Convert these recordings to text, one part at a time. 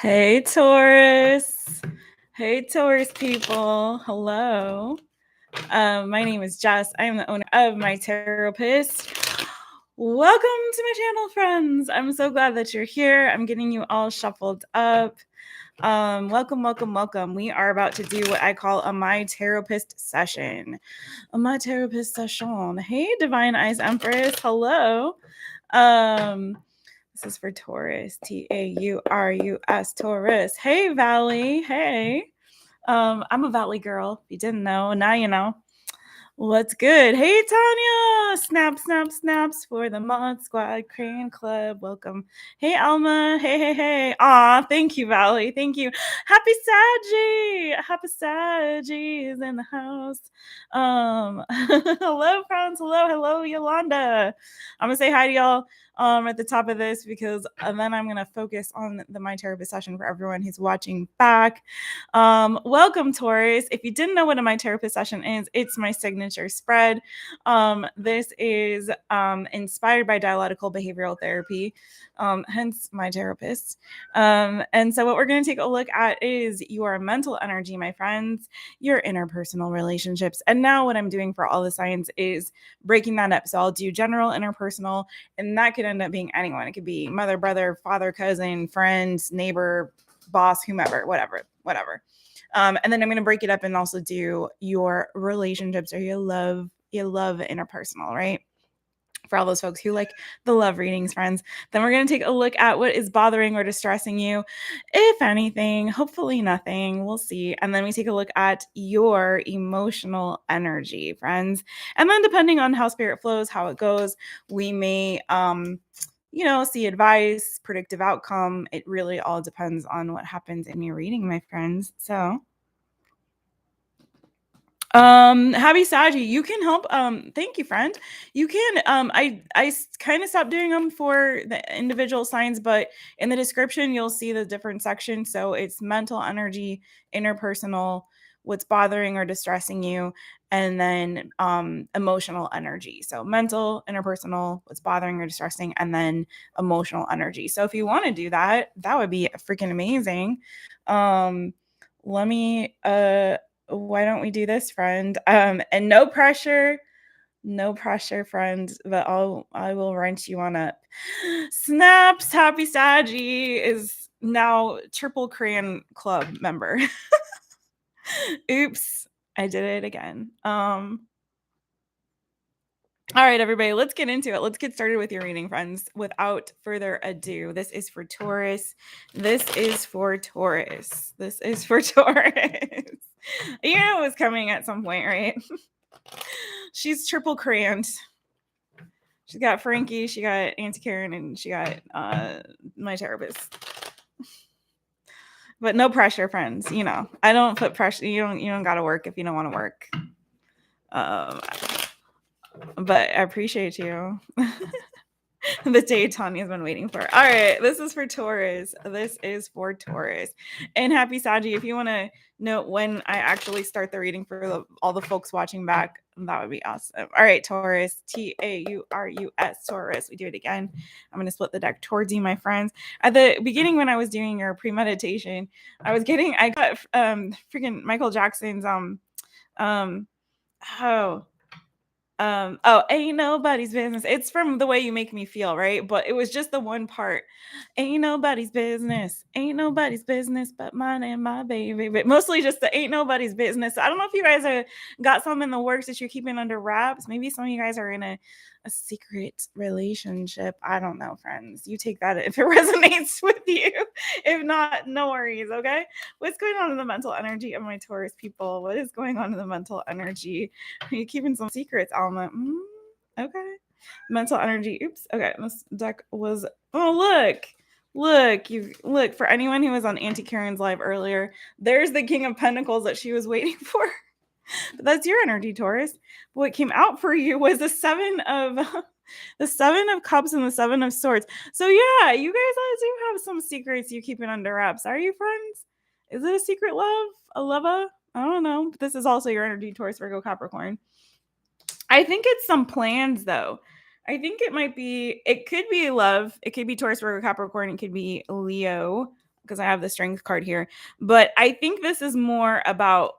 Hey, Taurus. Hey, Taurus people. Hello. My name is Jess. I am the owner of My Taropist. Welcome to my channel, friends. I'm so glad that you're here. I'm getting you all shuffled up. Welcome. We are about to do what I call a My Taropist session. A My Taropist session. Hey, Divine Eyes Empress. Hello. This is for Taurus. Taurus. Taurus. Hey, Valley. Hey. I'm a Valley girl. If you didn't know, now you know. What's good? Hey, Tanya. Snaps for the Mod Squad Crane Club. Welcome. Hey, Alma. Hey. Aw, thank you, Valley. Thank you. Happy Saggy is in the house. Hello, friends. Hello, Yolanda. I'm gonna say hi to y'all at the top of this because then I'm gonna focus on the My Therapist session for everyone who's watching back. Welcome, Taurus. If you didn't know what a My Therapist session is, it's my signature spread. This is inspired by dialectical behavioral therapy, hence My Therapist. And so what we're going to take a look at is your mental energy, my friends, your interpersonal relationships. And now what I'm doing for all the signs is breaking that up. So I'll do general, interpersonal, and that could end up being anyone. It could be mother, brother, father, cousin, friend, neighbor, boss, whomever, whatever. And then I'm going to break it up and also do your relationships or your love interpersonal, right? For all those folks who like the love readings, friends. Then we're going to take a look at what is bothering or distressing you, if anything, hopefully nothing, we'll see. And then we take a look at your emotional energy, friends. And then depending on how spirit flows, how it goes, we may see advice, predictive outcome. It really all depends on what happens in your reading, my friends. So happy Saggy, you can help. Thank you, friend. You can I kind of stopped doing them for the individual signs, but in the description you'll see the different sections. So it's mental energy, interpersonal, what's bothering or distressing you, and then emotional energy. So mental, interpersonal, what's bothering or distressing, and then emotional energy. So if you want to do that, that would be freaking amazing. Let me why don't we do this, friend? And no pressure, friend, but I will wrench you on up. Snaps, Happy Saggy is now Triple Crayon Club member. Oops, I did it again. All right, everybody, let's get into it. Let's get started with your reading, friends. Without further ado, this is for Taurus. This is for Taurus. You know it was coming at some point, right? She's triple crayoned. She's got Frankie, she got Auntie Karen, and she got My Therapist. But no pressure, friends. You know, I don't put pressure. You don't gotta work if you don't want to work. But I appreciate you. The day Tanya's been waiting for. All right, this is for Taurus. And happy Saggy. If you want to know when I actually start the reading for all the folks watching back, that would be awesome. All right, Taurus. Taurus. Taurus. We do it again. I'm going to split the deck towards you, my friends. At the beginning, when I was doing your premeditation, I got freaking Michael Jackson's ain't nobody's business. It's from The Way You Make Me Feel, right? But it was just the one part. Ain't nobody's business but mine and my baby. But mostly just the ain't nobody's business. I don't know if you guys got some in the works that you're keeping under wraps. Maybe some of you guys are in a secret relationship. I don't know, friends. You take that if it resonates with you. If not, no worries, okay? What's going on in the mental energy of my Taurus people? What is going on in the mental energy? Are you keeping some secrets, Alma? Okay. Mental energy. Oops. Okay. This deck was. Oh, look. For anyone who was on Auntie Karen's live earlier, there's the King of Pentacles that she was waiting for. But that's your energy, Taurus. What came out for you was the Seven of Cups and the Seven of Swords. So yeah, you guys do have some secrets you keeping under wraps. Are you, friends? Is it a secret love? A lover? I don't know. This is also your energy, Taurus, Virgo, Capricorn. I think it's some plans, though. I think it could be love. It could be Taurus, Virgo, Capricorn. It could be Leo, because I have the strength card here. But I think this is more about,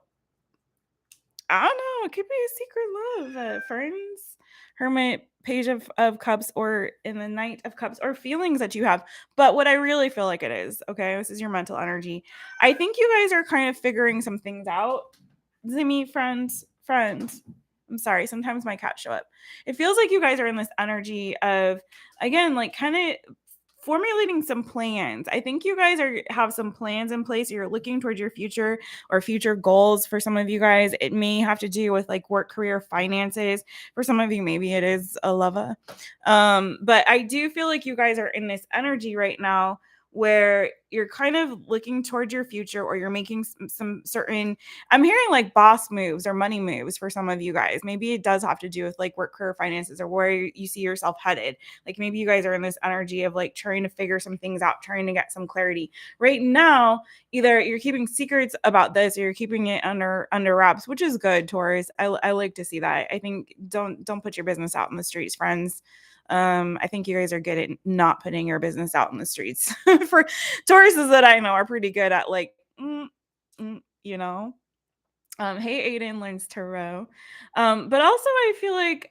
I don't know, it could be a secret love, friends, hermit, page of cups, or in the knight of cups, or feelings that you have. But what I really feel like it is, okay, this is your mental energy. I think you guys are kind of figuring some things out. Zimmy, friends. I'm sorry, sometimes my cats show up. It feels like you guys are in this energy of, again, like kind of formulating some plans. I think you guys have some plans in place. You're looking towards your future or future goals. For some of you guys, it may have to do with like work, career, finances. For some of you, maybe it is a lover. But I do feel like you guys are in this energy right now where you're kind of looking towards your future, or you're making some certain, I'm hearing like boss moves or money moves for some of you guys. Maybe it does have to do with like work, career, finances, or where you see yourself headed. Like maybe you guys are in this energy of like trying to figure some things out, trying to get some clarity. Right now, either you're keeping secrets about this or you're keeping it under wraps, which is good, Taurus. I like to see that. I think don't put your business out in the streets, friends. I think you guys are good at not putting your business out in the streets. For Tauruses that I know are pretty good at like, you know. Hey, Aiden learns tarot. But also I feel like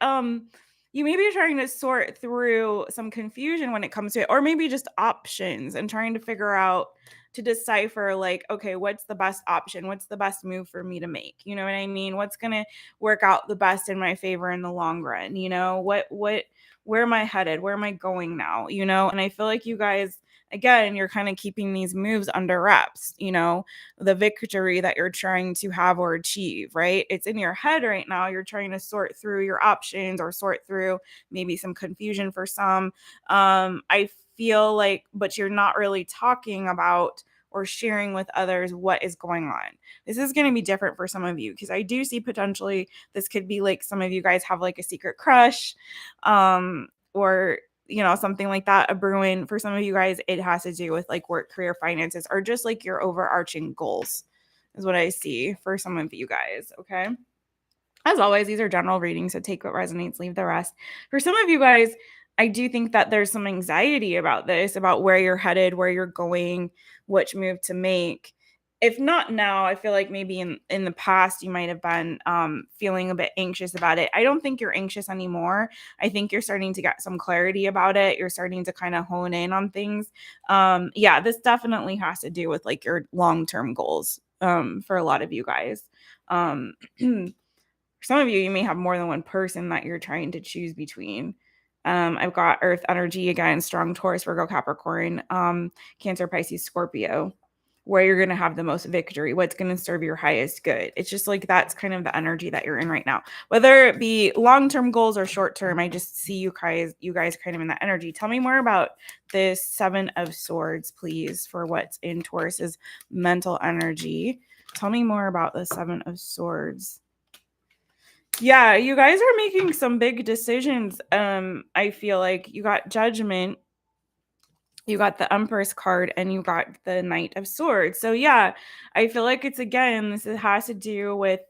you may be trying to sort through some confusion when it comes to it, or maybe just options and trying to figure out to decipher like, okay, what's the best option? What's the best move for me to make? You know what I mean? What's gonna work out the best in my favor in the long run? You know, what where am I headed? Where am I going now? You know, and I feel like you guys, again, you're kind of keeping these moves under wraps, you know, the victory that you're trying to have or achieve, right? It's in your head right now. You're trying to sort through your options or sort through maybe some confusion for some. I feel like, but you're not really talking about or sharing with others what is going on. This is going to be different for some of you, because I do see potentially this could be like some of you guys have like a secret crush, or you know, something like that, a brewing. For some of you guys, it has to do with like work, career, finances, or just like your overarching goals, is what I see for some of you guys. Okay. As always, these are general readings, so take what resonates, leave the rest. For some of you guys, I do think that there's some anxiety about this, about where you're headed, where you're going, which move to make. If not now, I feel like maybe in the past you might have been feeling a bit anxious about it. I don't think you're anxious anymore. I think you're starting to get some clarity about it. You're starting to kind of hone in on things. Yeah, this definitely has to do with like your long-term goals for a lot of you guys. Um, For some of you, you may have more than one person that you're trying to choose between. I've got Earth energy again, strong Taurus, Virgo, Capricorn, Cancer, Pisces, Scorpio, where you're going to have the most victory, what's going to serve your highest good. It's just like that's kind of the energy that you're in right now. Whether it be long-term goals or short-term, I just see you guys kind of in that energy. Tell me more about this Seven of Swords, please, for what's in Taurus's mental energy. Tell me more about the Seven of Swords. Yeah, you guys are making some big decisions. I feel like you got Judgment, you got the Empress card, and you got the Knight of Swords. So yeah, I feel like it's, again, this has to do with,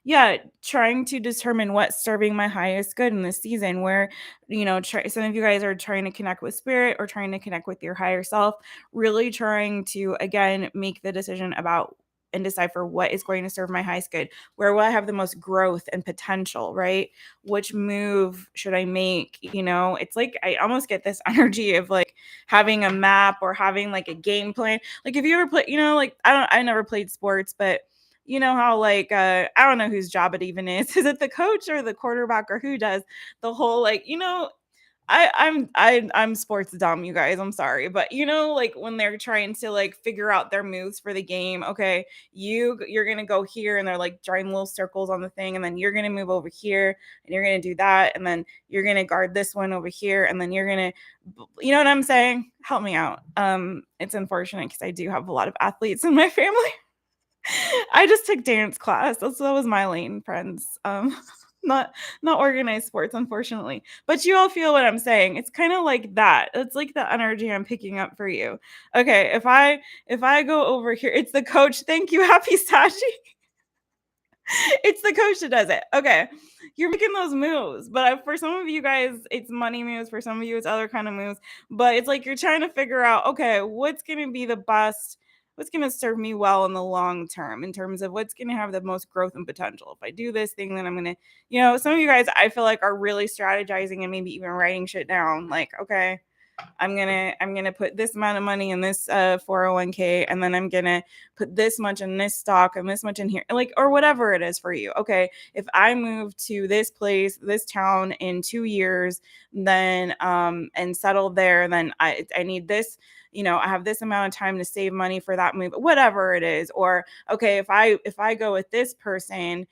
yeah, trying to determine what's serving my highest good in this season, where, you know, some of you guys are trying to connect with spirit or trying to connect with your higher self, really trying to, again, make the decision about and decipher what is going to serve my highest good, where will I have the most growth and potential, right? Which move should I make? You know, it's like I almost get this energy of like having a map or having like a game plan. Like if you ever play, you know, like I never played sports, but you know how like I don't know whose job it even is. Is it the coach or the quarterback, or who does the whole like, you know, I'm sports dumb, you guys. I'm sorry, but you know, like when they're trying to like figure out their moves for the game. Okay, you're gonna go here, and they're like drawing little circles on the thing, and then you're gonna move over here, and you're gonna do that, and then you're gonna guard this one over here, and then you're gonna, you know what I'm saying? Help me out. It's unfortunate because I do have a lot of athletes in my family. I just took dance class. That was my lane, friends. Not organized sports, unfortunately. But you all feel what I'm saying. It's kind of like that. It's like the energy I'm picking up for you. Okay, if I go over here, it's the coach. Thank you, Happy Sashi. It's the coach that does it. Okay. You're making those moves. But for some of you guys, it's money moves. For some of you, it's other kind of moves. But it's like you're trying to figure out, okay, what's going to be the best, what's going to serve me well in the long term in terms of what's going to have the most growth and potential. If I do this thing, then I'm going to, some of you guys I feel like are really strategizing and maybe even writing shit down. Like, okay, I'm gonna put this amount of money in this 401k, and then I'm gonna put this much in this stock and this much in here, like, or whatever it is for you. Okay, if I move to this place, this town in 2 years, then and settle there, then I need this. I have this amount of time to save money for that move, whatever it is. Or okay, if I go with this person,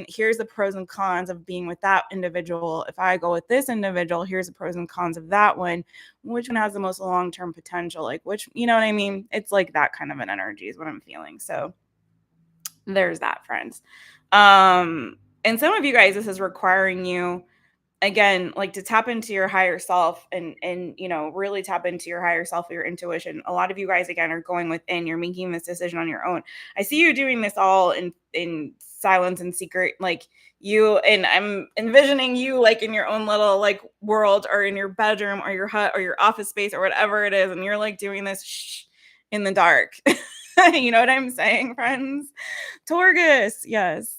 here's the pros and cons of being with that individual. If I go with this individual, here's the pros and cons of that one. Which one has the most long-term potential? Like which, you know what I mean? It's like that kind of an energy is what I'm feeling. So there's that, friends. And some of you guys, this is requiring you again, like to tap into your higher self and really tap into your higher self, your intuition. A lot of you guys again are going within, you're making this decision on your own. I see you doing this all in silence and secret, like you, and I'm envisioning you like in your own little like world or in your bedroom or your hut or your office space or whatever it is, and you're like doing this in the dark. You know what I'm saying, friends? Taurus, yes.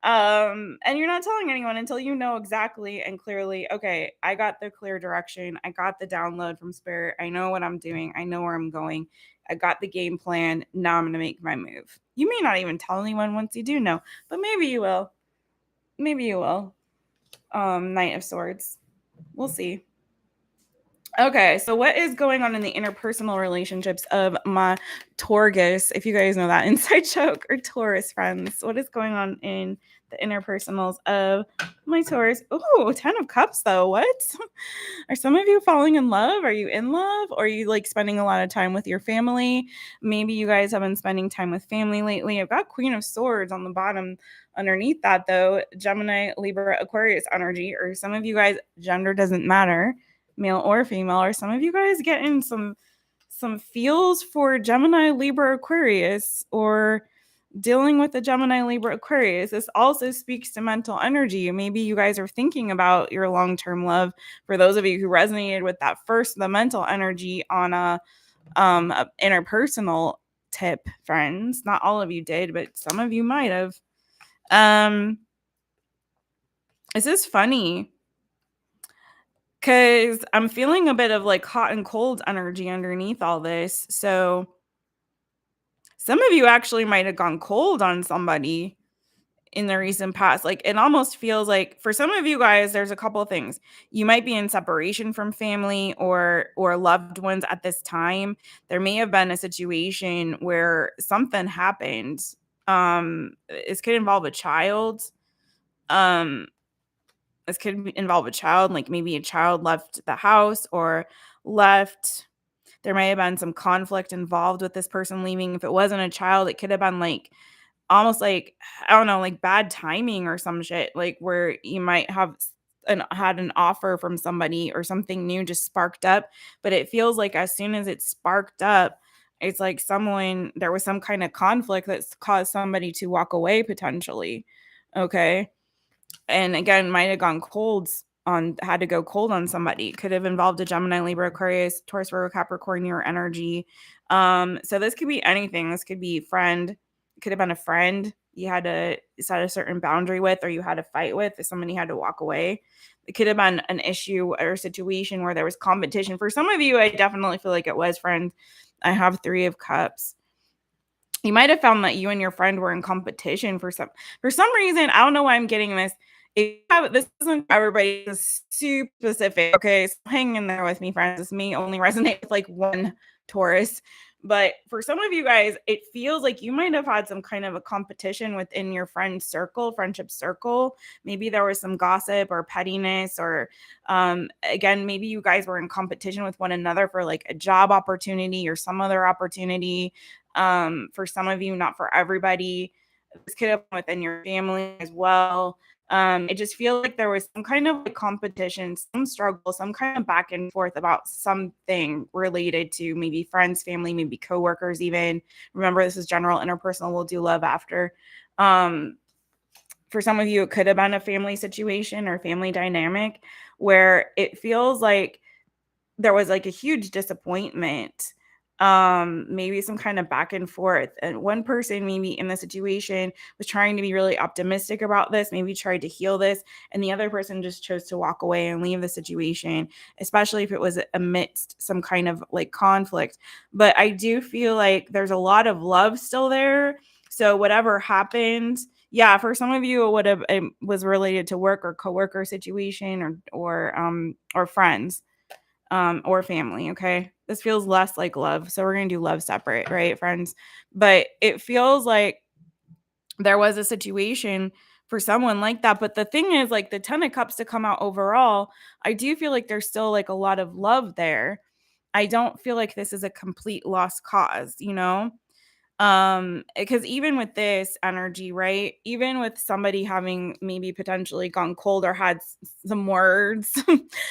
And you're not telling anyone until you know exactly and clearly, okay, I got the clear direction, I got the download from spirit, I know what I'm doing, I know where I'm going, I got the game plan, now I'm gonna make my move. You may not even tell anyone once you do know, but maybe you will. Maybe you will. Knight of Swords, we'll see. Okay, so what is going on in the interpersonal relationships of my Taurus? If you guys know that inside joke, or Taurus friends, what is going on in the interpersonals of my Taurus? Oh, 10 of Cups though. What? Are some of you falling in love? Are you in love? Or are you like spending a lot of time with your family? Maybe you guys have been spending time with family lately. I've got Queen of Swords on the bottom. Underneath that though, Gemini, Libra, Aquarius energy, or some of you guys, gender doesn't matter, male or female, or some of you guys getting some feels for Gemini, Libra, Aquarius, or dealing with the Gemini, Libra, Aquarius. This also speaks to mental energy. Maybe you guys are thinking about your long-term love. For those of you who resonated with that first, the mental energy on a interpersonal tip, friends. Not all of you did, but some of you might have. This is funny because I'm feeling a bit of like hot and cold energy underneath all this. So some of you actually might have gone cold on somebody in the recent past. Like it almost feels like for some of you guys, there's a couple of things. You might be in separation from family or loved ones at this time. There may have been a situation where something happened. This could involve a child. This could involve a child, like maybe a child left the house or left. There may have been some conflict involved with this person leaving. If it wasn't a child, it could have been like almost like, I don't know, like bad timing or some shit, like where you might have had an offer from somebody or something new just sparked up. But it feels like as soon as it sparked up, it's like there was some kind of conflict that's caused somebody to walk away potentially. Okay. And again, might have gone had to go cold on somebody. Could have involved a Gemini, Libra, Aquarius, Taurus, Virgo, Capricorn, your energy. So this could be anything. This could be a friend. It could have been a friend you had to set a certain boundary with, or you had to fight with, if somebody had to walk away. It could have been an issue or a situation where there was competition. For some of you, I definitely feel like it was friends. I have 3 of Cups. You might have found that you and your friend were in competition for some reason. I don't know why I'm getting this. This isn't everybody. It's super specific. Okay, so hang in there with me, friends. This may only resonate with like one Taurus, but for some of you guys, it feels like you might have had some kind of a competition within your friendship circle. Maybe there was some gossip or pettiness, or again, maybe you guys were in competition with one another for like a job opportunity or some other opportunity. For some of you, not for everybody. This could have been within your family as well. It just feels like there was some kind of like competition, some struggle, some kind of back and forth about something related to maybe friends, family, maybe coworkers even. Remember, this is general, interpersonal. We'll do love after. For some of you, it could have been a family situation or family dynamic where it feels like there was like a huge disappointment, maybe some kind of back and forth, and one person maybe in the situation was trying to be really optimistic about this, maybe tried to heal this, and the other person just chose to walk away and leave the situation, especially if it was amidst some kind of like conflict. But I do feel like there's a lot of love still there, so whatever happened, yeah, for some of you it was related to work or coworker situation or friends, or family. Okay. This feels less like love. So we're going to do love separate, right, friends? But it feels like there was a situation for someone like that. But the thing is, like the 10 of Cups to come out overall, I do feel like there's still like a lot of love there. I don't feel like this is a complete lost cause, you know? Because even with this energy, right, even with somebody having maybe potentially gone cold or had some words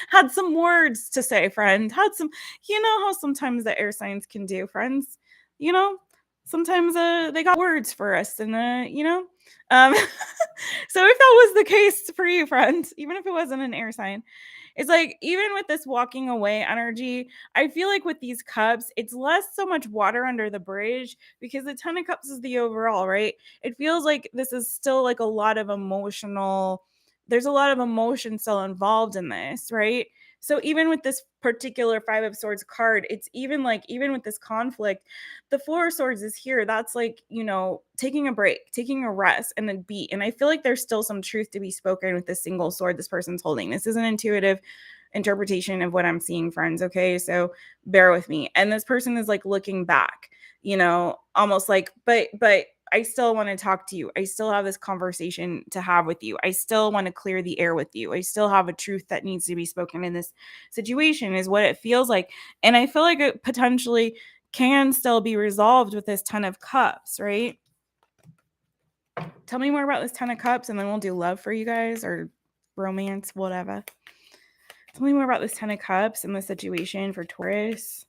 had some words to say, friend, had some, you know how sometimes the air signs can do, friends, you know, sometimes they got words for us, and um so if that was the case for you, friends, even if it wasn't an air sign, it's like even with this walking away energy, I feel like with these cups, it's less so much water under the bridge because the 10 of cups is the overall, right? It feels like this is still like a lot of emotional, there's a lot of emotion still involved in this, right? So even with this particular 5 of Swords card, it's even like even with this conflict, the 4 of Swords is here. That's like, taking a break, taking a rest and a beat. And I feel like there's still some truth to be spoken with this single sword this person's holding. This is an intuitive interpretation of what I'm seeing, friends. Okay. So bear with me. And this person is like looking back, almost like, but I still want to talk to you. I still have this conversation to have with you. I still want to clear the air with you. I still have a truth that needs to be spoken in this situation, is what it feels like. And I feel like it potentially can still be resolved with this 10 of Cups, right? Tell me more about this 10 of Cups, and then we'll do love for you guys or romance, whatever. Tell me more about this 10 of Cups and the situation for Taurus.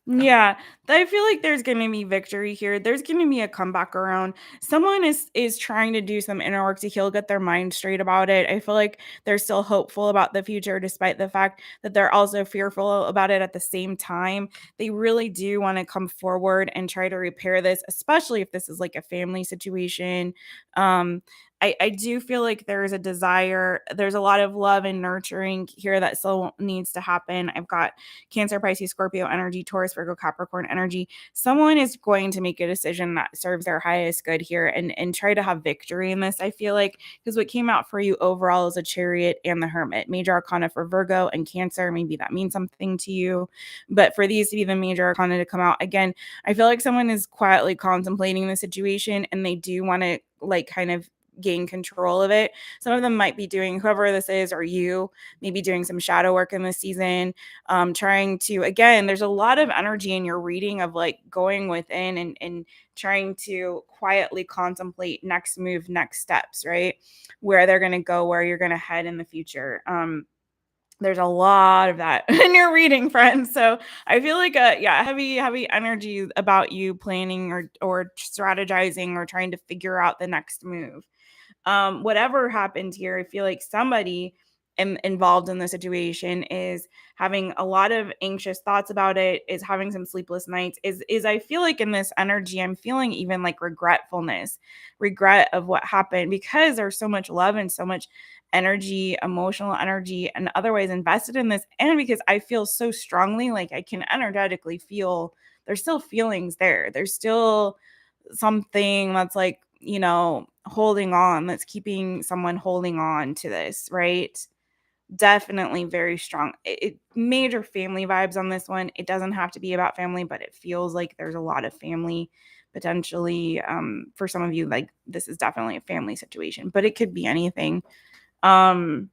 Yeah, I feel like there's gonna be victory here. There's gonna be a comeback around. Someone is trying to do some inner work to heal, get their mind straight about it. I feel like they're still hopeful about the future, despite the fact that they're also fearful about it at the same time. They really do want to come forward and try to repair this, especially if this is like a family situation. Um, I do feel like there's a desire, there's a lot of love and nurturing here that still needs to happen. I've got Cancer, Pisces, Scorpio energy, Taurus, Virgo, Capricorn energy. Someone is going to make a decision that serves their highest good here and try to have victory in this. I feel like, because what came out for you overall is a Chariot and the Hermit. Major arcana for Virgo and Cancer. Maybe that means something to you. But for these to be the major arcana to come out, again, I feel like someone is quietly contemplating the situation and they do want to like kind of gain control of it. Some of them might be doing, whoever this is or you, maybe doing some shadow work in this season, trying to, again, there's a lot of energy in your reading of like going within and trying to quietly contemplate next move, next steps, right? Where they're going to go, where you're going to head in the future. There's a lot of that in your reading, friends. So I feel like heavy energy about you planning or strategizing or trying to figure out the next move. Whatever happened here, I feel like somebody involved in the situation is having a lot of anxious thoughts about it, is having some sleepless nights, is I feel like in this energy, I'm feeling even like regret of what happened, because there's so much love and so much energy, emotional energy, and other ways invested in this. And because I feel so strongly, like I can energetically feel there's still feelings there. There's still something that's like, holding on, that's keeping someone holding on to this, right? Definitely very strong. Major family vibes on this one. It doesn't have to be about family, but it feels like there's a lot of family potentially. For some of you, like this is definitely a family situation, but it could be anything. Um,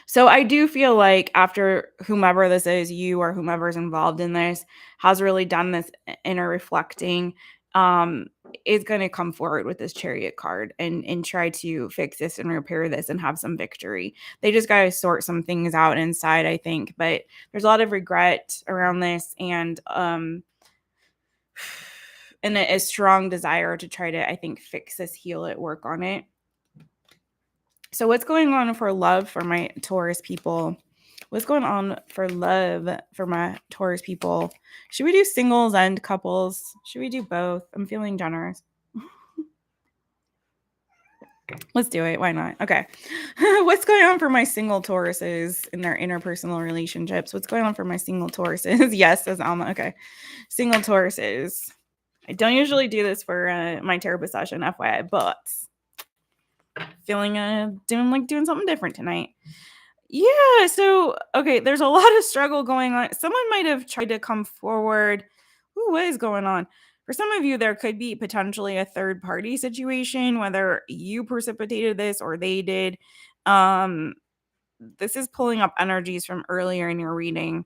so I do feel like after whomever this is, you or whomever's involved in this, has really done this inner reflecting um is going to come forward with this Chariot card and try to fix this and repair this and have some victory. They just got to sort some things out inside, I think, but there's a lot of regret around this, and a strong desire to try to, I think, fix this, heal it, work on it. So what's going on for love for my Taurus people? What's going on for love for my Taurus people? Should we do singles and couples? Should we do both? I'm feeling generous. Let's do it. Why not? Okay. What's going on for my single Tauruses in their interpersonal relationships? What's going on for my single Tauruses? Yes, says Alma. Okay. Single Tauruses. I don't usually do this for my therapist session, FYI, but feeling doing something different tonight. Yeah, so okay, there's a lot of struggle going on. Someone might have tried to come forward. Ooh, what is going on? For some of you, there could be potentially a third party situation, whether you precipitated this or they did. This is pulling up energies from earlier in your reading.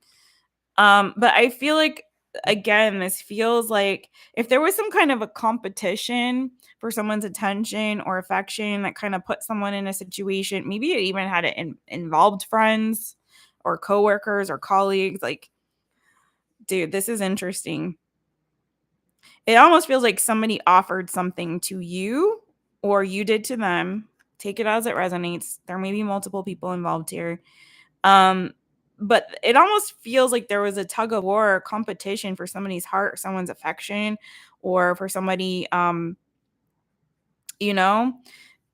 But I feel like, again, this feels like if there was some kind of a competition for someone's attention or affection that kind of put someone in a situation, maybe it even had it involved friends or coworkers or colleagues. Like, dude, this is interesting. It almost feels like somebody offered something to you or you did to them. Take it as it resonates. There may be multiple people involved here. But it almost feels like there was a tug of war or competition for somebody's heart, someone's affection, or for somebody, you know,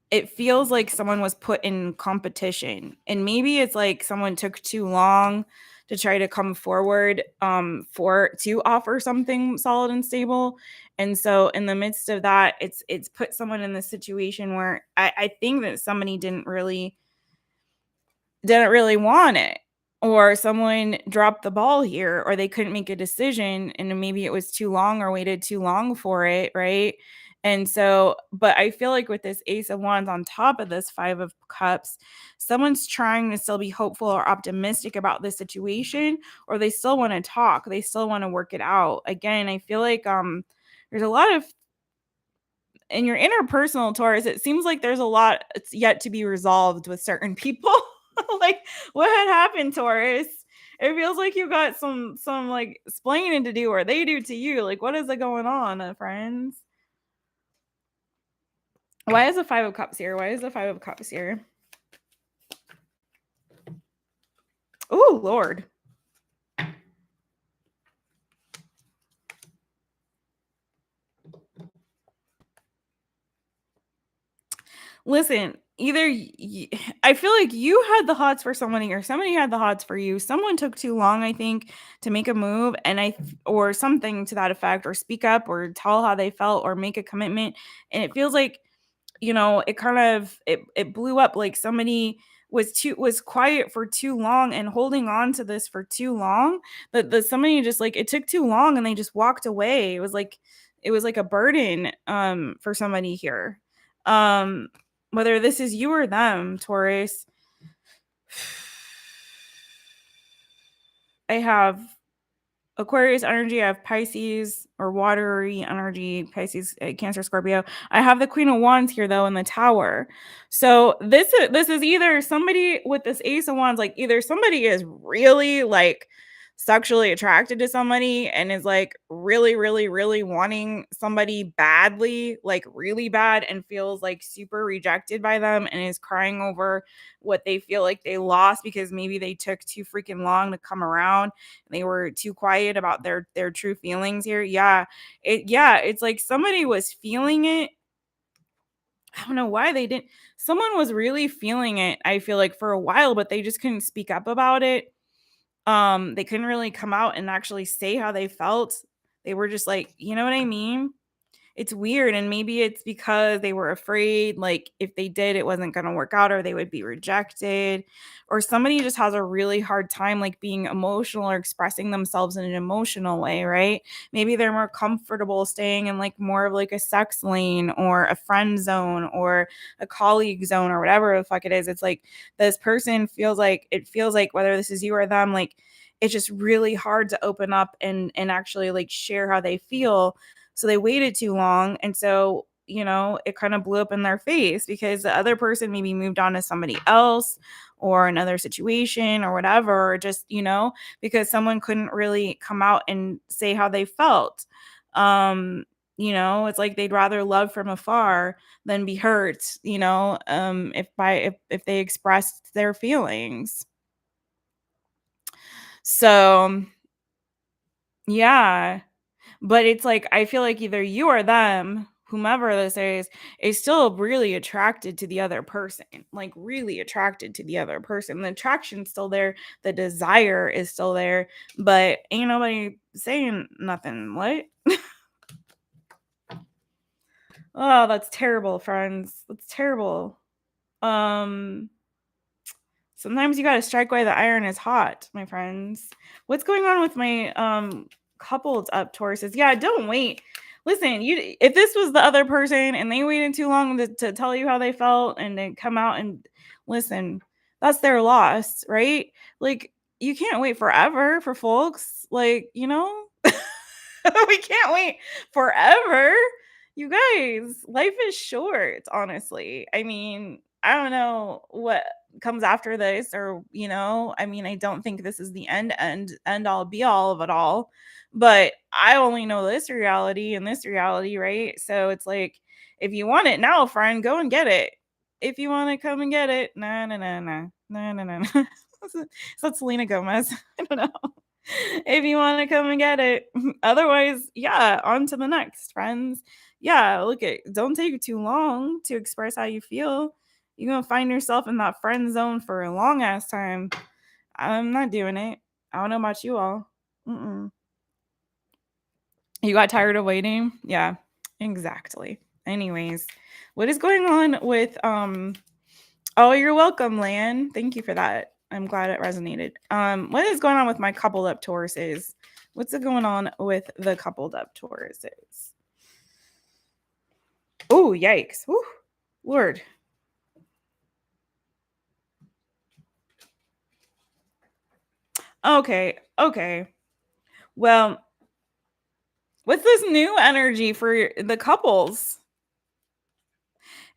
it feels like someone was put in competition. And maybe it's like someone took too long to try to come forward to offer something solid and stable. And so in the midst of that, it's put someone in this situation where I think that somebody didn't really want it, or someone dropped the ball here, or they couldn't make a decision and maybe it was too long or waited too long for it, right? And so, but I feel like with this Ace of Wands on top of this Five of Cups, someone's trying to still be hopeful or optimistic about this situation, or they still want to talk, they still want to work it out. Again, I feel like there's a lot of, in your interpersonal, Taurus, it seems like there's a lot it's yet to be resolved with certain people. Like, what had happened, Taurus? It feels like you got some like explaining to do, or they do to you. Like, what is it going on, friends? Why is the Five of Cups here? Why is the Five of Cups here? Oh, Lord. Listen, I feel like you had the hots for somebody, or somebody had the hots for you. Someone took too long, I think, to make a move, and or something to that effect, or speak up, or tell how they felt, or make a commitment. And it feels like, it kind of it blew up. Like somebody was quiet for too long and holding on to this for too long, that the somebody just, like, it took too long and they just walked away. It was like a burden for somebody here. Whether this is you or them, Taurus. I have Aquarius energy, I have Pisces, or watery energy, Pisces, Cancer, Scorpio. I have the Queen of Wands here, though, in the Tower. So this is either somebody with this Ace of Wands, like either somebody is really like sexually attracted to somebody and is like really, really, really wanting somebody badly, like really bad, and feels like super rejected by them and is crying over what they feel like they lost because maybe they took too freaking long to come around. They were too quiet about their true feelings here. It's like somebody was feeling it. I don't know why they didn't. Someone was really feeling it, I feel like, for a while, but they just couldn't speak up about it. They couldn't really come out and actually say how they felt. They were just like, you know what I mean? It's weird, and maybe it's because they were afraid, like, if they did, it wasn't gonna work out, or they would be rejected, or somebody just has a really hard time, like, being emotional or expressing themselves in an emotional way, right? Maybe they're more comfortable staying in, like, more of, like, a sex lane or a friend zone or a colleague zone or whatever the fuck it is. It's like this person feels like whether this is you or them, like, it's just really hard to open up and actually, like, share how they feel. So they waited too long. And so, it kind of blew up in their face because the other person maybe moved on to somebody else or another situation or whatever, or just, because someone couldn't really come out and say how they felt. It's like they'd rather love from afar than be hurt, if they expressed their feelings. So, yeah. But it's like I feel like either you or them, whomever this is still really attracted to the other person. Like really attracted to the other person. The attraction's still there, the desire is still there, but ain't nobody saying nothing. What? Oh, that's terrible, friends. That's terrible. Um Sometimes you gotta strike while the iron is hot, my friends. What's going on with my coupled up Tauruses? Yeah, don't wait. Listen, if this was the other person and they waited too long to tell you how they felt and then come out and listen, that's their loss, right? Like you can't wait forever for folks. Like, we can't wait forever. You guys, life is short, honestly. I mean, I don't know what comes after this or, I mean, I don't think this is the end all be all of it all. But I only know this reality and this reality, right? So it's like if you want it now, friend, go and get it. If you want to come and get it, no, no, no, no, no, no, no. So that's Selena Gomez. I don't know. If you want to come and get it. Otherwise, yeah, on to the next, friends. Yeah, look at don't take too long to express how you feel. You're gonna find yourself in that friend zone for a long ass time. I'm not doing it. I don't know about you all. Mm-mm. You got tired of waiting? Yeah, exactly. Anyways, what is going on with oh, you're welcome, Lan. Thank you for that. I'm glad it resonated. What is going on with my coupled up Tauruses? What's going on with the coupled up Tauruses? Oh, yikes. Whew. Lord. Okay. Well, what's this new energy for the couples?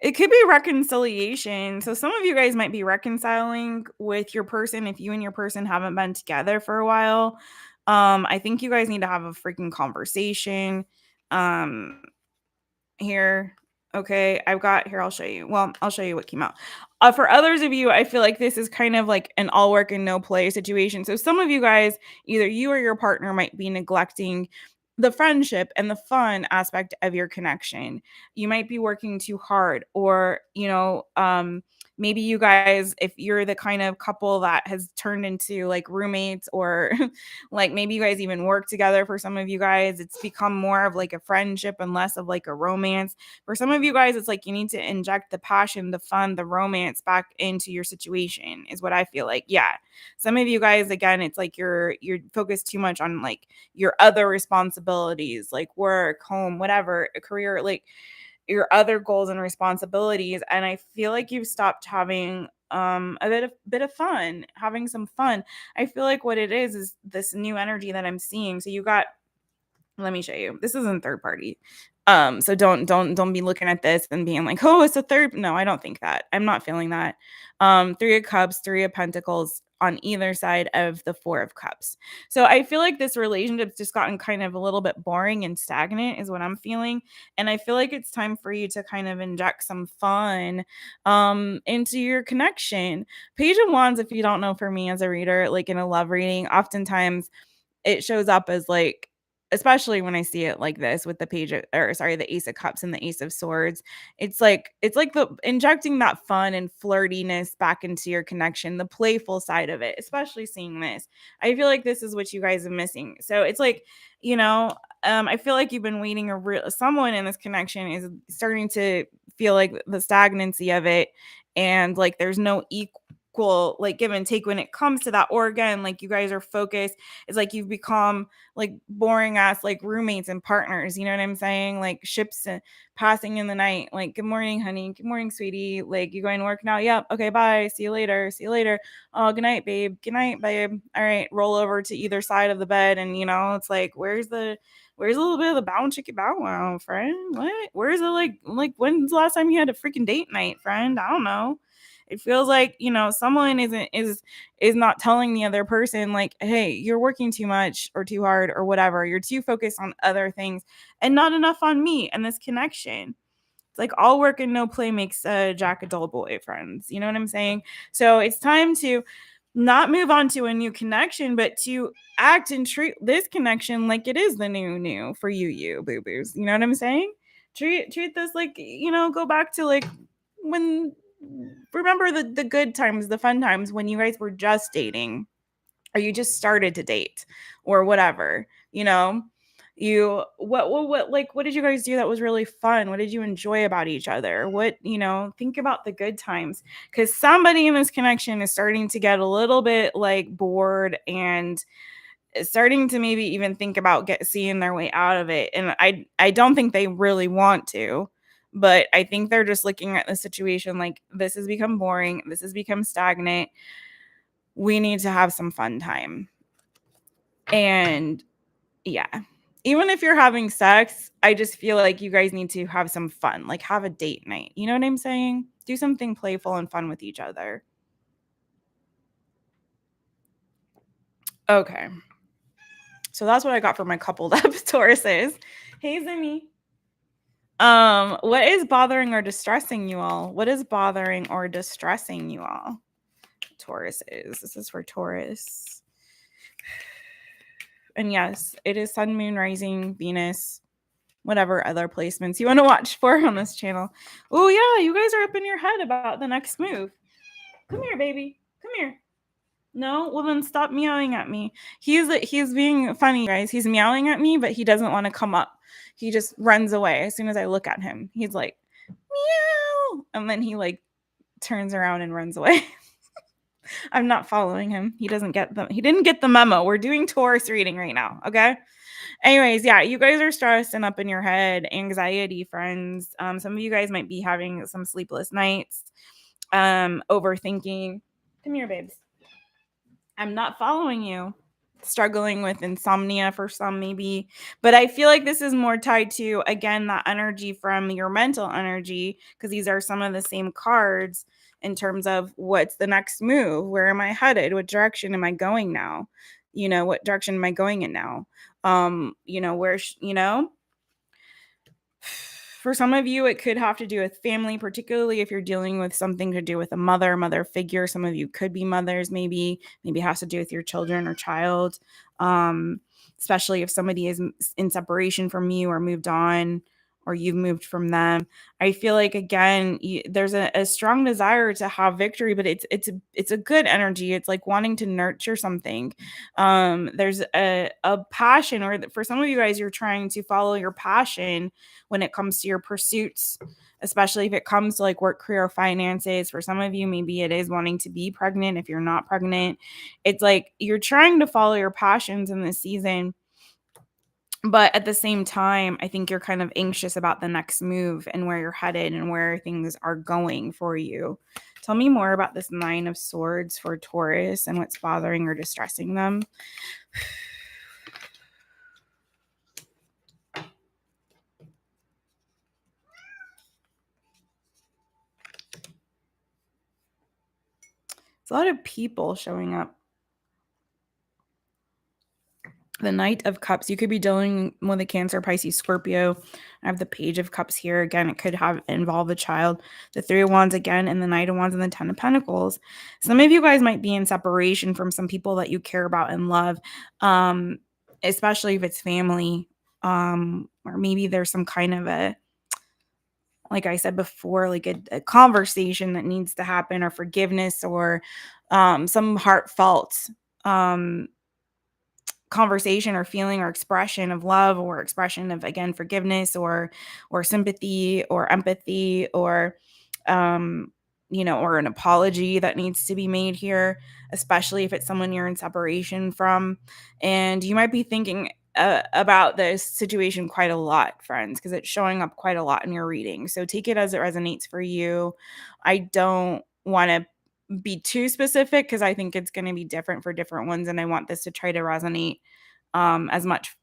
It could be reconciliation. So some of you guys might be reconciling with your person if you and your person haven't been together for a while. I think you guys need to have a freaking conversation. Um, here. Okay, I've got here. I'll show you. Well, I'll show you what came out. For others of you, I feel like this is kind of like an all work and no play situation. So some of you guys, either you or your partner might be neglecting the friendship and the fun aspect of your connection. You might be working too hard, or maybe you guys, if you're the kind of couple that has turned into like roommates, or like maybe you guys even work together. For some of you guys, it's become more of like a friendship and less of like a romance. For some of you guys, it's like you need to inject the passion, the fun, the romance back into your situation, is what I feel like. Yeah. Some of you guys, again, it's like you're focused too much on like your other responsibilities, like work, home, whatever, a career, like your other goals and responsibilities. And I feel like you've stopped having a bit of fun, having some fun. I feel like what it is this new energy that I'm seeing. So you got, let me show you. This isn't third party. So don't be looking at this and being like, oh, it's a third. No, I don't think that. I'm not feeling that. Three of Cups, Three of Pentacles on either side of the Four of Cups. So I feel like this relationship's just gotten kind of a little bit boring and stagnant, is what I'm feeling. And I feel like it's time for you to kind of inject some fun into your connection. Page of Wands, if you don't know, for me as a reader, like in a love reading, oftentimes it shows up as like, especially when I see it like this with the the Ace of Cups and the Ace of Swords. It's like the injecting that fun and flirtiness back into your connection, the playful side of it, especially seeing this. I feel like this is what you guys are missing. So it's like, I feel like you've been waiting someone in this connection is starting to feel like the stagnancy of it, and like there's no equal like give and take when it comes to that. Or again, like you guys are focused. It's like you've become like boring ass like roommates and partners. You know what I'm saying? Like ships passing in the night. Like, good morning, honey. Good morning, sweetie. Like, you going to work now? Yep. Okay, bye. See you later. See you later. Oh, good night, babe. Good night, babe. All right. Roll over to either side of the bed. And it's like, where's a little bit of the bow and chicken bow wow, friend? What? Where's the like when's the last time you had a freaking date night, friend? I don't know. It feels like, someone is not telling the other person like, hey, you're working too much or too hard or whatever. You're too focused on other things and not enough on me and this connection. It's like all work and no play makes Jack a dull boy, friends. You know what I'm saying? So it's time to not move on to a new connection, but to act and treat this connection like it is the new for you boo boos. You know what I'm saying? Treat this like, go back to like when, remember the good times, the fun times when you guys were just dating or you just started to date or whatever. You what did you guys do that was really fun? What did you enjoy about each other? What, think about the good times, because somebody in this connection is starting to get a little bit like bored and is starting to maybe even think about seeing their way out of it. And I don't think they really want to, but I think they're just looking at the situation like, this has become boring, this has become stagnant, we need to have some fun time. And yeah, even if you're having sex, I just feel like you guys need to have some fun, like have a date night. You know what I'm saying? Do something playful and fun with each other. Okay. So that's what I got for my coupled up Tauruses. Hey, Zimmy. What is bothering or distressing you all? What is bothering or distressing you all? Tauruses. This is for Taurus. And yes, it is Sun, Moon, Rising, Venus, whatever other placements you want to watch for on this channel. Oh yeah, you guys are up in your head about the next move. Come here, baby. Come here. No, well then stop meowing at me. He's being funny, guys. He's meowing at me, but he doesn't want to come up. He just runs away as soon as I look at him. He's like, meow, and then he like turns around and runs away. I'm not following him. He didn't get the memo. We're doing Taurus reading right now, okay? Anyways, yeah, you guys are stressed and up in your head, anxiety, friends. Some of you guys might be having some sleepless nights, overthinking. Come here, babes. I'm not following you. Struggling with insomnia for some, maybe. But I feel like this is more tied to, again, that energy from your mental energy, because these are some of the same cards in terms of what's the next move? Where am I headed? What direction am I going now? What direction am I going in now? Where, for some of you, it could have to do with family, particularly if you're dealing with something to do with a mother figure. Some of you could be mothers, maybe it has to do with your children or child, especially if somebody is in separation from you or moved on or you've moved from them. I feel like, again, there's a strong desire to have victory, but it's a good energy. It's like wanting to nurture something. There's a passion, or for some of you guys, you're trying to follow your passion when it comes to your pursuits, especially if it comes to like work, career, finances. For some of you, maybe it is wanting to be pregnant. If you're not pregnant, it's like you're trying to follow your passions in this season. But at the same time, I think you're kind of anxious about the next move and where you're headed and where things are going for you. Tell me more about this Nine of Swords for Taurus and what's bothering or distressing them. It's a lot of people showing up. The Knight of Cups. You could be dealing with a Cancer, Pisces, Scorpio. I have the Page of Cups here. Again, it could involve a child. The Three of Wands again, and the Knight of Wands and the Ten of Pentacles. Some of you guys might be in separation from some people that you care about and love, especially if it's family, or maybe there's some kind of a, like I said before, like a conversation that needs to happen, or forgiveness, or some heartfelt conversation or feeling or expression of love, or expression of, again, forgiveness or sympathy or empathy, or or an apology that needs to be made here, especially if it's someone you're in separation from. And you might be thinking about this situation quite a lot, friends, because it's showing up quite a lot in your reading. So take it as it resonates for you. I don't want to be too specific because I think it's going to be different for different ones. And I want this to try to resonate as much,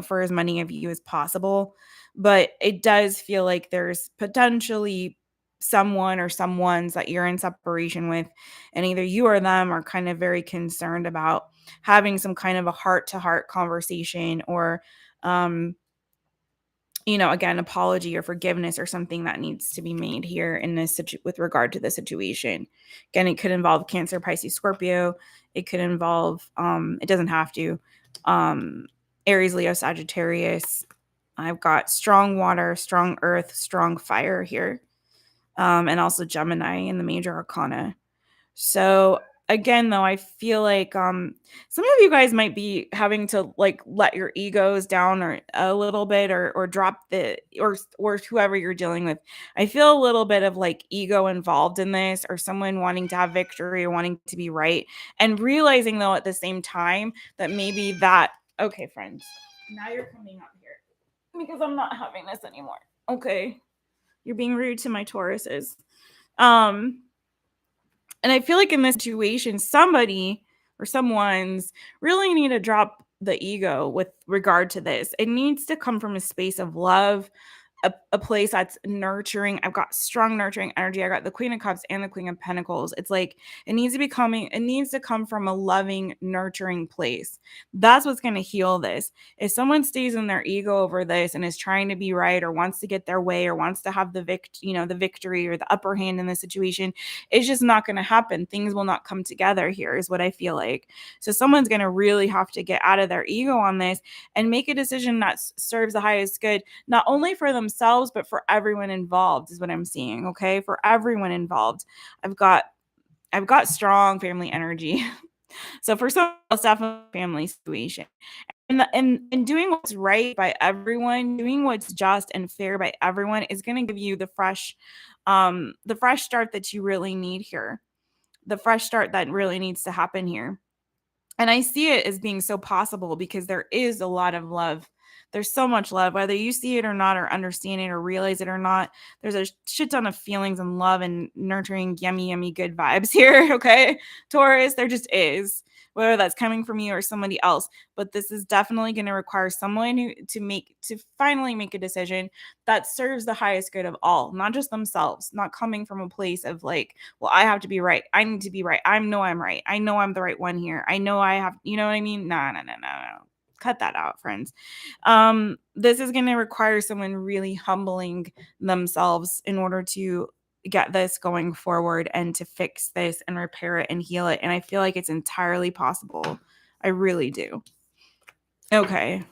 for as many of you as possible. But it does feel like there's potentially someone or someones that you're in separation with, and either you or them are kind of very concerned about having some kind of a heart-to-heart conversation, or again, apology or forgiveness or something that needs to be made here in this with regard to the situation. Again, it could involve Cancer, Pisces, Scorpio. It could involve it doesn't have to, Aries, Leo, Sagittarius. I've got strong water, strong earth, strong fire here, and also Gemini in the major arcana. So again, though, I feel like some of you guys might be having to like let your egos down or a little bit, or drop the or whoever you're dealing with. I feel a little bit of like ego involved in this, or someone wanting to have victory or wanting to be right, and realizing though at the same time that maybe that okay, friends, now you're coming up here because I'm not having this anymore. Okay, you're being rude to my Tauruses. And I feel like in this situation, somebody or someone's really need to drop the ego with regard to this. It needs to come from a space of love, a place that's nurturing. I've got strong nurturing energy. I got the Queen of Cups and the Queen of Pentacles. It's like it needs to come from a loving, nurturing place. That's what's going to heal this. If someone stays in their ego over this and is trying to be right, or wants to get their way, or wants to have the victory or the upper hand in the situation, it's just not going to happen. Things will not come together here, is what I feel like. So someone's going to really have to get out of their ego on this and make a decision that serves the highest good, not only for themselves, but for everyone involved, is what I'm seeing. Okay. For everyone involved. I've got strong family energy. So for some, it's definitely a family situation. And doing what's right by everyone, doing what's just and fair by everyone is going to give you the fresh start that you really need here. The fresh start that really needs to happen here. And I see it as being so possible because there is a lot of love. There's so much love, whether you see it or not, or understand it or realize it or not. There's a shit ton of feelings and love and nurturing, yummy, yummy, good vibes here. Okay. Taurus, there just is, whether that's coming from you or somebody else. But this is definitely going to require someone to finally make a decision that serves the highest good of all, not just themselves, not coming from a place of like, well, I have to be right. I need to be right. I know I'm right. I know I'm the right one here. I know I have, you know what I mean? No. Cut that out, friends. This is going to require someone really humbling themselves in order to get this going forward and to fix this and repair it and heal it. And I feel like it's entirely possible. I really do. Okay.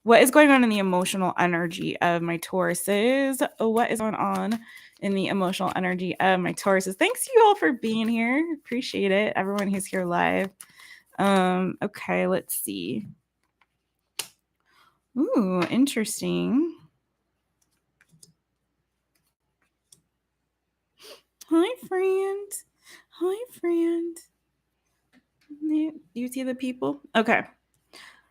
What is going on in the emotional energy of my Tauruses? What is going on in the emotional energy of my Tauruses? Thanks you all for being here. Appreciate it. Everyone who's here live. Okay, let's see. Ooh, interesting. Hi, friend. Hi, friend. You see the people? Okay.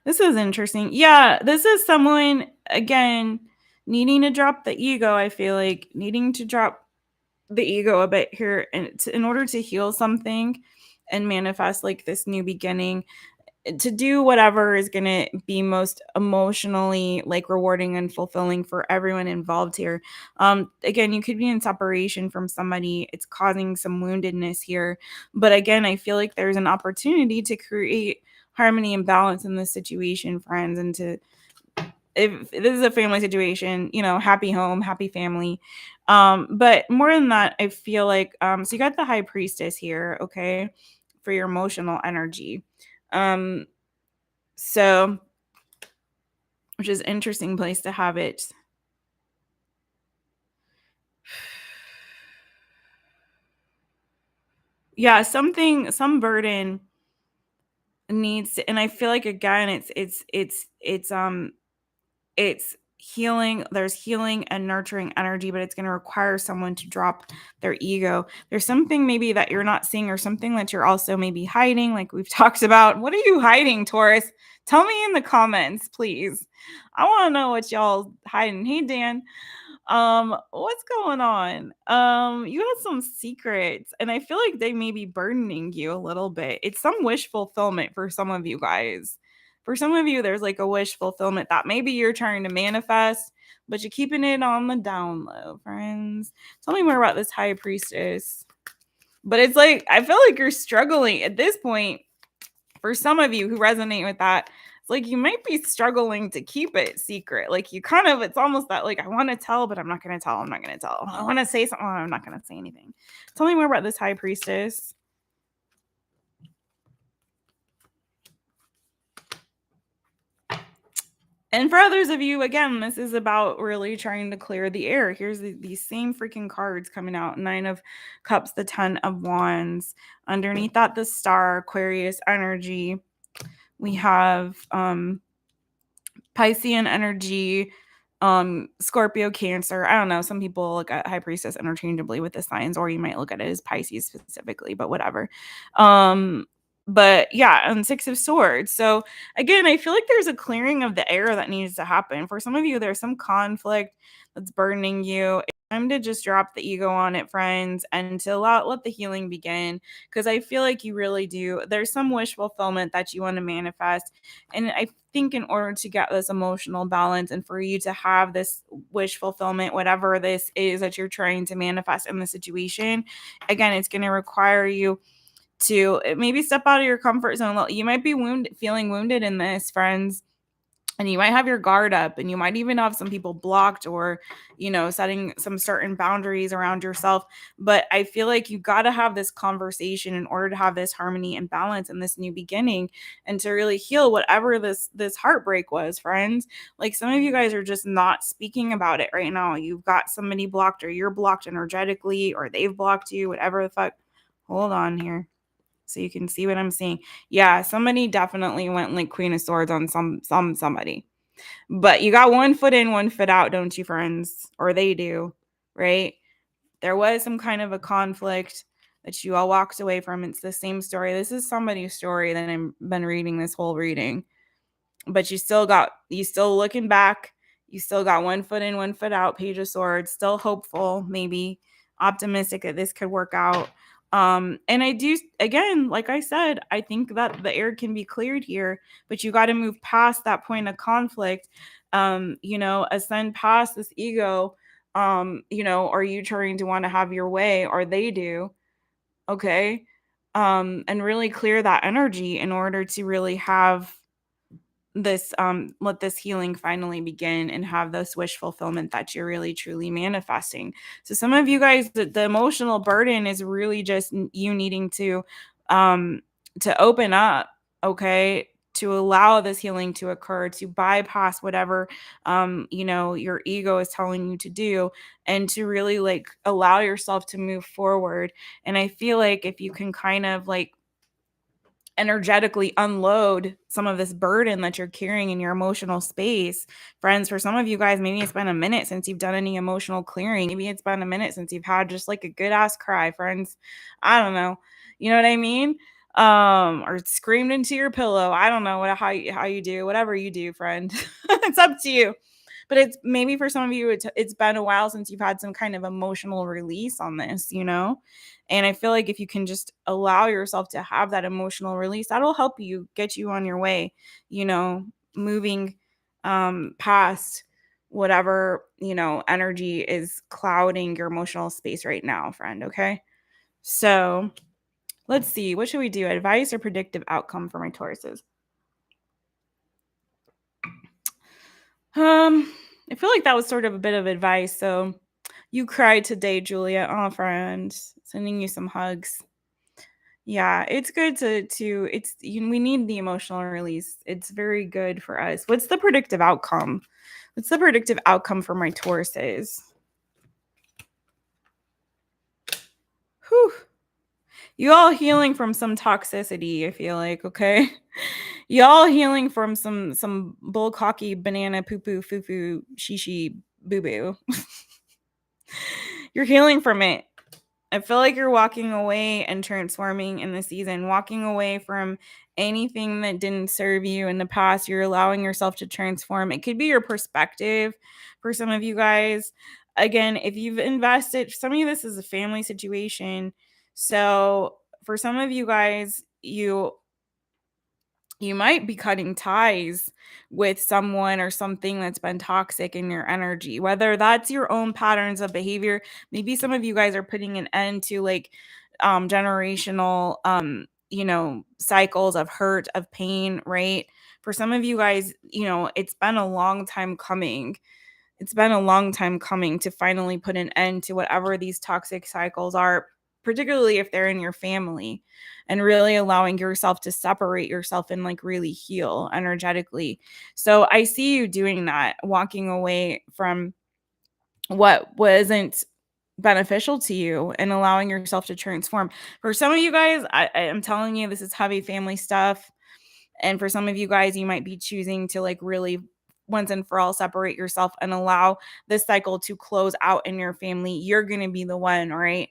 This is interesting. Yeah, this is someone, again, needing to drop the ego. I feel like needing to drop the ego a bit here in order to heal something and manifest like this new beginning, to do whatever is going to be most emotionally like rewarding and fulfilling for everyone involved here. Again, you could be in separation from somebody. It's causing some woundedness here. But again, I feel like there's an opportunity to create harmony and balance in this situation, friends, and to, if this is a family situation, happy home, happy family. But more than that, I feel like, so you got the High Priestess here, okay, for your emotional energy. So, which is an interesting place to have it. Yeah, some burden needs to, and I feel like again, it's healing, there's healing and nurturing energy, but it's going to require someone to drop their ego. There's something maybe that you're not seeing, or something that you're also maybe hiding, like we've talked about. What are you hiding, Taurus? Tell me in the comments, please. I want to know what y'all hiding. Hey, Dan. What's going on? You had some secrets, and I feel like they may be burdening you a little bit. It's some wish fulfillment for some of you guys. For some of you, there's like a wish fulfillment that maybe you're trying to manifest, but you're keeping it on the down low, friends. Tell me more about this high priestess. But it's like, I feel like you're struggling at this point. For some of you who resonate with that, it's like you might be struggling to keep it secret. Like you kind of, it's almost that like, I want to tell, but I'm not going to tell. I'm not going to tell. I want to say something. I'm not going to say anything. Tell me more about this high priestess. And for others of you, again, this is about really trying to clear the air. Here's these same freaking cards coming out. 9 of Cups, the 10 of Wands. Underneath that, the Star, Aquarius energy. We have Piscean energy, Scorpio, Cancer. I don't know. Some people look at High Priestess interchangeably with the signs, or you might look at it as Pisces specifically, but whatever. But yeah, and 6 of Swords. So again, I feel like there's a clearing of the air that needs to happen. For some of you, there's some conflict that's burdening you. It's time to just drop the ego on it, friends, and to let the healing begin. Because I feel like you really do. There's some wish fulfillment that you want to manifest. And I think in order to get this emotional balance and for you to have this wish fulfillment, whatever this is that you're trying to manifest in the situation, again, it's going to require you to maybe step out of your comfort zone. You might be feeling wounded in this, friends, and you might have your guard up, and you might even have some people blocked, or setting some certain boundaries around yourself. But I feel like you got to have this conversation in order to have this harmony and balance in this new beginning, and to really heal whatever this heartbreak was, friends. Like, some of you guys are just not speaking about it right now. You've got somebody blocked, or you're blocked energetically, or they've blocked you, whatever the fuck. Hold on here so you can see what I'm seeing. Yeah, somebody definitely went like Queen of Swords on somebody. But you got one foot in, one foot out, don't you, friends? Or they do, right? There was some kind of a conflict that you all walked away from. It's the same story. This is somebody's story that I've been reading this whole reading. But you still looking back. You still got one foot in, one foot out, Page of Swords, still hopeful, maybe optimistic that this could work out. And I do, again, like I said, I think that the air can be cleared here, but you got to move past that point of conflict, ascend past this ego, are you trying to want to have your way, or they do, okay? And really clear that energy in order to really have this let this healing finally begin and have this wish fulfillment that you're really truly manifesting. So some of you guys, the emotional burden is really just you needing to open up, okay, to allow this healing to occur, to bypass whatever your ego is telling you to do, and to really like allow yourself to move forward. And I feel like if you can kind of like energetically unload some of this burden that you're carrying in your emotional space. Friends, for some of you guys, maybe it's been a minute since you've done any emotional clearing. Maybe it's been a minute since you've had just like a good ass cry, friends. I don't know. You know what I mean? Or screamed into your pillow. I don't know how you do, whatever you do, friend. It's up to you. But it's maybe for some of you, it's been a while since you've had some kind of emotional release on this, And I feel like if you can just allow yourself to have that emotional release, that'll help you get you on your way, moving past whatever, energy is clouding your emotional space right now, friend. Okay. So let's see. What should we do? Advice or predictive outcome for my Tauruses? I feel like that was sort of a bit of advice. So you cried today, Julia. Oh, friend, sending you some hugs. Yeah, it's good we need the emotional release. It's very good for us. What's the predictive outcome? What's the predictive outcome for my Tauruses? Whew. You all healing from some toxicity, I feel like, okay? Y'all healing from some bull cocky banana poo poo foo foo shishi boo boo. You're healing from it. I feel like you're walking away and transforming in the season, walking away from anything that didn't serve you in the past. You're allowing yourself to transform. It could be your perspective for some of you guys. Again, if you've invested, some of you, this is a family situation. So for some of you guys, you might be cutting ties with someone or something that's been toxic in your energy, whether that's your own patterns of behavior. Maybe some of you guys are putting an end to like generational cycles of hurt, of pain, right? For some of you guys, it's been a long time coming. It's been a long time coming to finally put an end to whatever these toxic cycles are, particularly if they're in your family, and really allowing yourself to separate yourself and like really heal energetically. So I see you doing that, walking away from what wasn't beneficial to you and allowing yourself to transform. For some of you guys, I am telling you, this is heavy family stuff. And for some of you guys, you might be choosing to like really once and for all separate yourself and allow this cycle to close out in your family. You're going to be the one, right?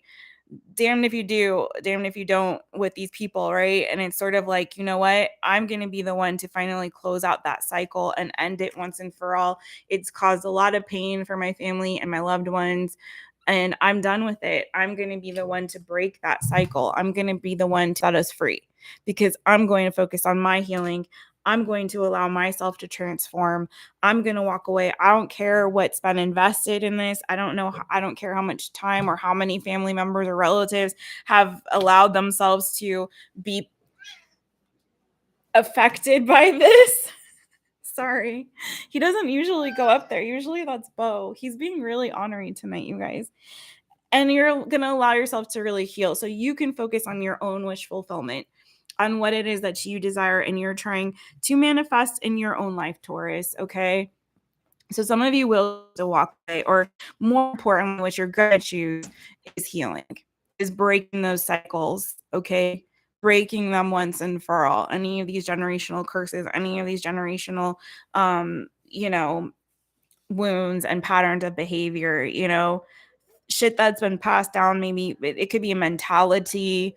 Damned if you do, damned if you don't with these people, right? And it's sort of like, you know what? I'm going to be the one to finally close out that cycle and end it once and for all. It's caused a lot of pain for my family and my loved ones, and I'm done with it. I'm going to be the one to break that cycle. I'm going to be the one to set us free because I'm going to focus on my healing. I'm going to allow myself to transform. I'm going to walk away. I don't care what's been invested in this. I don't care how much time or how many family members or relatives have allowed themselves to be affected by this. Sorry. He doesn't usually go up there. Usually that's Bo. He's being really honorary tonight, you guys. And you're going to allow yourself to really heal so you can focus on your own wish fulfillment, on what it is that you desire and you're trying to manifest in your own life, Taurus. Okay. So some of you will walk away, or more importantly, what you're going to choose is healing, is breaking those cycles. Okay. Breaking them once and for all. Any of these generational curses, any of these generational, wounds and patterns of behavior, shit that's been passed down. Maybe it could be a mentality,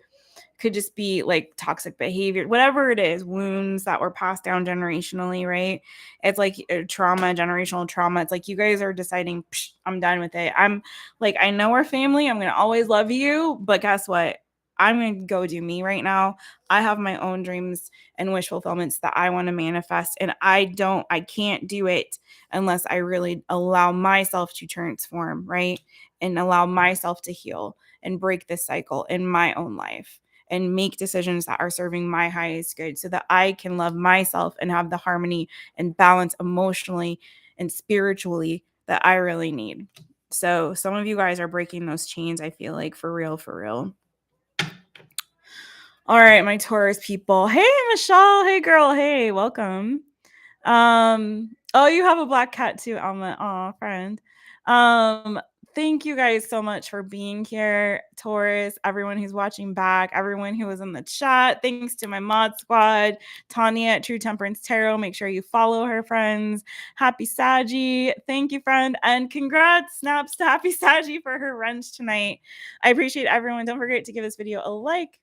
could just be like toxic behavior, whatever it is, wounds that were passed down generationally, right? It's like trauma, generational trauma. It's like you guys are deciding, I'm done with it. I'm like, I know we're family. I'm going to always love you. But guess what? I'm going to go do me right now. I have my own dreams and wish fulfillments that I want to manifest. And I can't do it unless I really allow myself to transform, right? And allow myself to heal and break this cycle in my own life and make decisions that are serving my highest good so that I can love myself and have the harmony and balance emotionally and spiritually that I really need. So some of you guys are breaking those chains, I feel like, for real, for real. All right, my Taurus people. Hey, Michelle. Hey, girl. Hey, welcome. Oh, you have a black cat too, Alma. Aw, friend. Thank you guys so much for being here, Taurus, everyone who's watching back, everyone who was in the chat. Thanks to my mod squad, Tanya at True Temperance Tarot. Make sure you follow her, friends. Happy Saggy. Thank you, friend. And congrats, snaps to Happy Saggy for her wrench tonight. I appreciate everyone. Don't forget to give this video a like.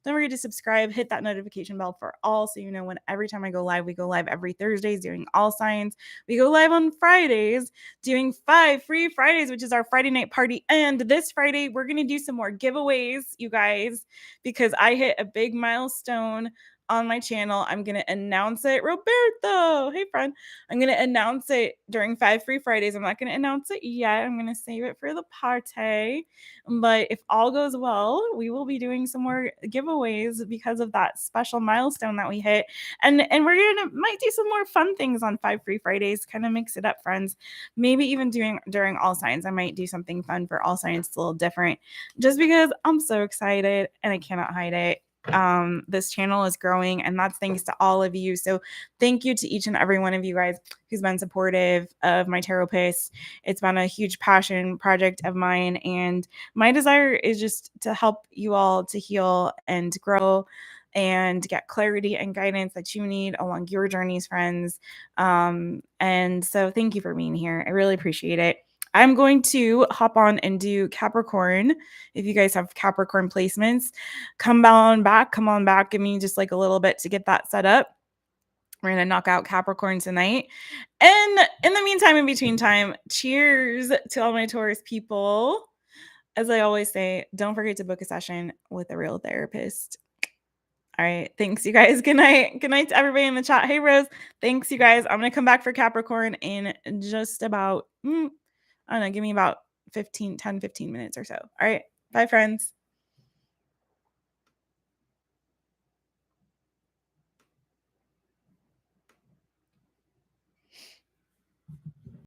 Don't forget to subscribe, hit that notification bell for all so you know when every time I go live. We go live every Thursdays doing all signs. We go live on Fridays doing 5 free Fridays, which is our Friday night party. And this Friday, we're going to do some more giveaways, you guys, because I hit a big milestone on my channel. I'm going to announce it. Roberto, hey friend. I'm going to announce it during 5 free Fridays. I'm not going to announce it yet. I'm going to save it for the party. But if all goes well, we will be doing some more giveaways because of that special milestone that we hit. And we're might do some more fun things on 5 free Fridays, kind of mix it up, friends. Maybe even during all signs. I might do something fun for all signs. It's a little different just because I'm so excited and I cannot hide it. This channel is growing, and that's thanks to all of you. So thank you to each and every one of you guys who's been supportive of My Taropist. It's been a huge passion project of mine, and my desire is just to help you all to heal and grow and get clarity and guidance that you need along your journeys, friends. And so thank you for being here. I really appreciate it. I'm going to hop on and do Capricorn. If you guys have Capricorn placements, come on back. Give me just like a little bit to get that set up. We're going to knock out Capricorn tonight. And in the meantime, in between time, cheers to all my Taurus people. As I always say, don't forget to book a session with a real therapist. All right. Thanks, you guys. Good night. Good night to everybody in the chat. Hey, Rose. Thanks, you guys. I'm going to come back for Capricorn in just about, I don't know, give me about 15 minutes or so. All right. Bye, friends.